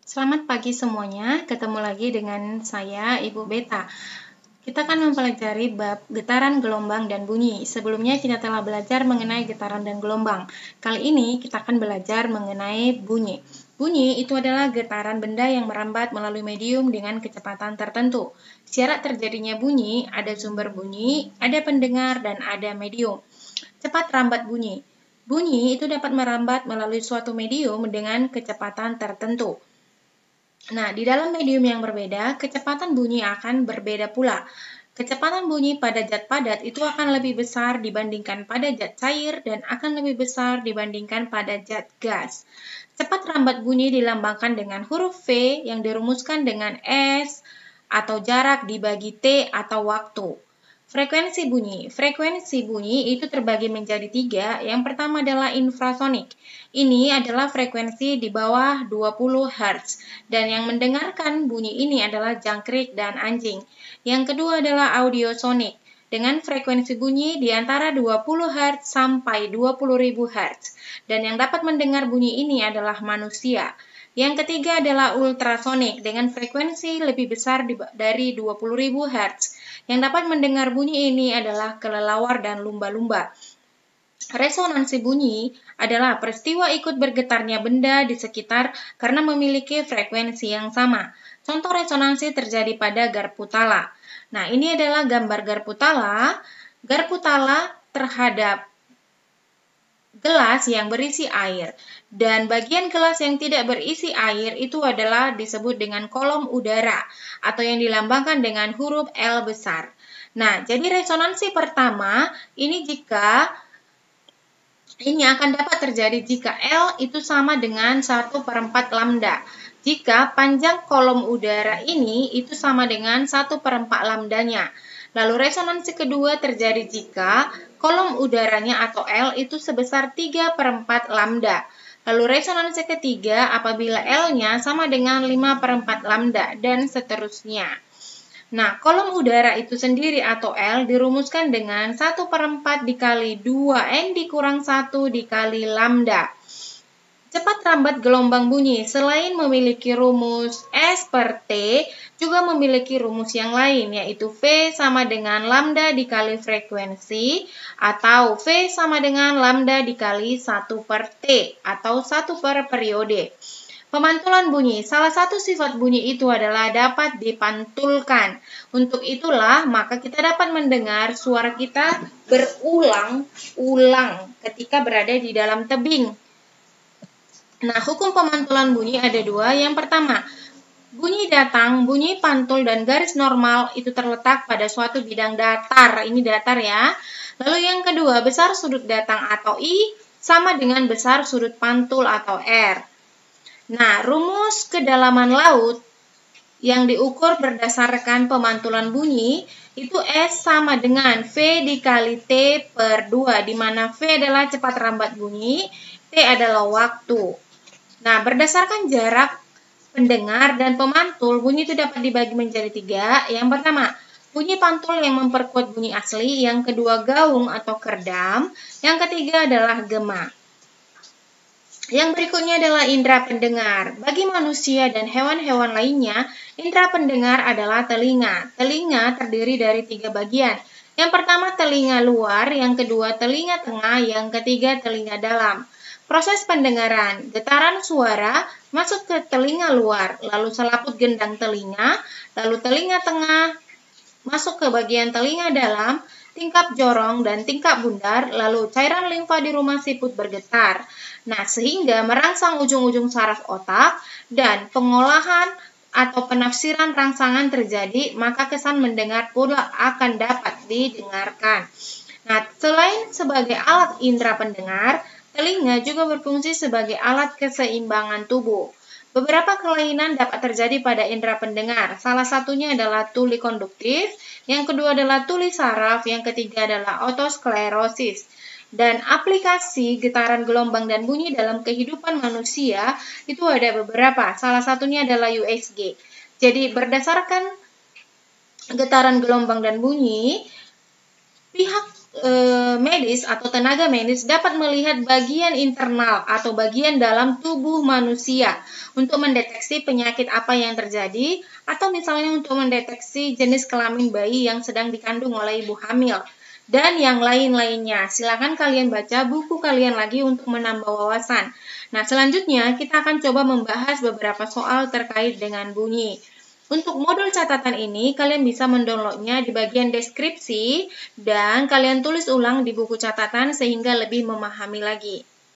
Selamat pagi semuanya, ketemu lagi dengan saya, Ibu Beta. Kita akan mempelajari bab getaran, gelombang, dan bunyi. Sebelumnya kita telah belajar mengenai getaran dan gelombang. Kali ini kita akan belajar mengenai bunyi. Bunyi itu adalah getaran benda yang merambat melalui medium dengan kecepatan tertentu. Syarat terjadinya bunyi, ada sumber bunyi, ada pendengar, dan ada medium. Cepat rambat bunyi. Bunyi itu dapat merambat melalui suatu medium dengan kecepatan tertentu. Nah, di dalam medium yang berbeda, kecepatan bunyi akan berbeda pula. Kecepatan bunyi pada zat padat itu akan lebih besar dibandingkan pada zat cair dan akan lebih besar dibandingkan pada zat gas. Cepat rambat bunyi dilambangkan dengan huruf V yang dirumuskan dengan S atau jarak dibagi T atau waktu. Frekuensi bunyi. Frekuensi bunyi itu terbagi menjadi 3. Yang pertama adalah infrasonik. Ini adalah frekuensi di bawah 20 Hz. Dan yang mendengarkan bunyi ini adalah jangkrik dan anjing. Yang kedua adalah audiosonik. Dengan frekuensi bunyi di antara 20 Hz sampai 20.000 Hz. Dan yang dapat mendengar bunyi ini adalah manusia. Yang ketiga adalah ultrasonik dengan frekuensi lebih besar dari 20.000 Hz. Yang dapat mendengar bunyi ini adalah kelelawar dan lumba-lumba. Resonansi bunyi adalah peristiwa ikut bergetarnya benda di sekitar karena memiliki frekuensi yang sama. Contoh resonansi terjadi pada garpu tala. Nah, ini adalah gambar garpu tala. Garpu tala terhadap gelas yang berisi air. Dan bagian gelas yang tidak berisi air itu adalah disebut dengan kolom udara atau yang dilambangkan dengan huruf L besar. Nah, jadi resonansi pertama ini akan dapat terjadi jika L itu sama dengan 1/4 lambda. Jika panjang kolom udara ini itu sama dengan 1/4 lambdanya. Lalu resonansi kedua terjadi jika kolom udaranya atau L itu sebesar 3/4 lambda. Lalu resonansi ketiga apabila L-nya sama dengan 5/4 lambda dan seterusnya. Nah, kolom udara itu sendiri atau L dirumuskan dengan 1/4 dikali 2N dikurang 1 dikali lambda. Cepat rambat gelombang bunyi selain memiliki rumus S per T, juga memiliki rumus yang lain, yaitu V sama dengan lambda dikali frekuensi, atau V sama dengan lambda dikali 1 per T, atau 1 per periode. Pemantulan bunyi, salah satu sifat bunyi itu adalah dapat dipantulkan. Untuk itulah, maka kita dapat mendengar suara kita berulang-ulang ketika berada di dalam tebing. Nah, hukum pemantulan bunyi ada 2. Yang pertama, bunyi datang, bunyi pantul, dan garis normal itu terletak pada suatu bidang datar. Ini datar ya. Lalu yang kedua, besar sudut datang atau I sama dengan besar sudut pantul atau R. Nah, rumus kedalaman laut yang diukur berdasarkan pemantulan bunyi itu S sama dengan V dikali T per 2, di mana V adalah cepat rambat bunyi, T adalah waktu. Nah, berdasarkan jarak pendengar dan pemantul, bunyi itu dapat dibagi menjadi 3. Yang pertama, bunyi pantul yang memperkuat bunyi asli. Yang kedua, gaung atau kerdam. Yang ketiga adalah gema. Yang berikutnya adalah indera pendengar. Bagi manusia dan hewan-hewan lainnya, indera pendengar adalah telinga. Telinga terdiri dari 3 bagian. Yang pertama telinga luar, yang kedua telinga tengah, yang ketiga telinga dalam. Proses pendengaran, getaran suara masuk ke telinga luar, lalu selaput gendang telinga, lalu telinga tengah masuk ke bagian telinga dalam, tingkap jorong dan tingkap bundar, lalu cairan limfa di rumah siput bergetar. Nah, sehingga merangsang ujung-ujung saraf otak dan pengolahan atau penafsiran rangsangan terjadi, maka kesan mendengar pula akan dapat didengarkan. Nah, selain sebagai alat indera pendengar, telinga juga berfungsi sebagai alat keseimbangan tubuh. Beberapa kelainan dapat terjadi pada indera pendengar. Salah satunya adalah tuli konduktif, yang kedua adalah tuli saraf, yang ketiga adalah otosklerosis. Dan aplikasi getaran, gelombang, dan bunyi dalam kehidupan manusia itu ada beberapa. Salah satunya adalah USG. Jadi berdasarkan getaran, gelombang, dan bunyi, pihak medis atau tenaga medis dapat melihat bagian internal atau bagian dalam tubuh manusia untuk mendeteksi penyakit apa yang terjadi atau misalnya untuk mendeteksi jenis kelamin bayi yang sedang dikandung oleh ibu hamil dan yang lain-lainnya. Silakan kalian baca buku kalian lagi untuk menambah wawasan. Nah, selanjutnya kita akan coba membahas beberapa soal terkait dengan bunyi. Untuk modul catatan ini, kalian bisa mendownloadnya di bagian deskripsi dan kalian tulis ulang di buku catatan sehingga lebih memahami lagi.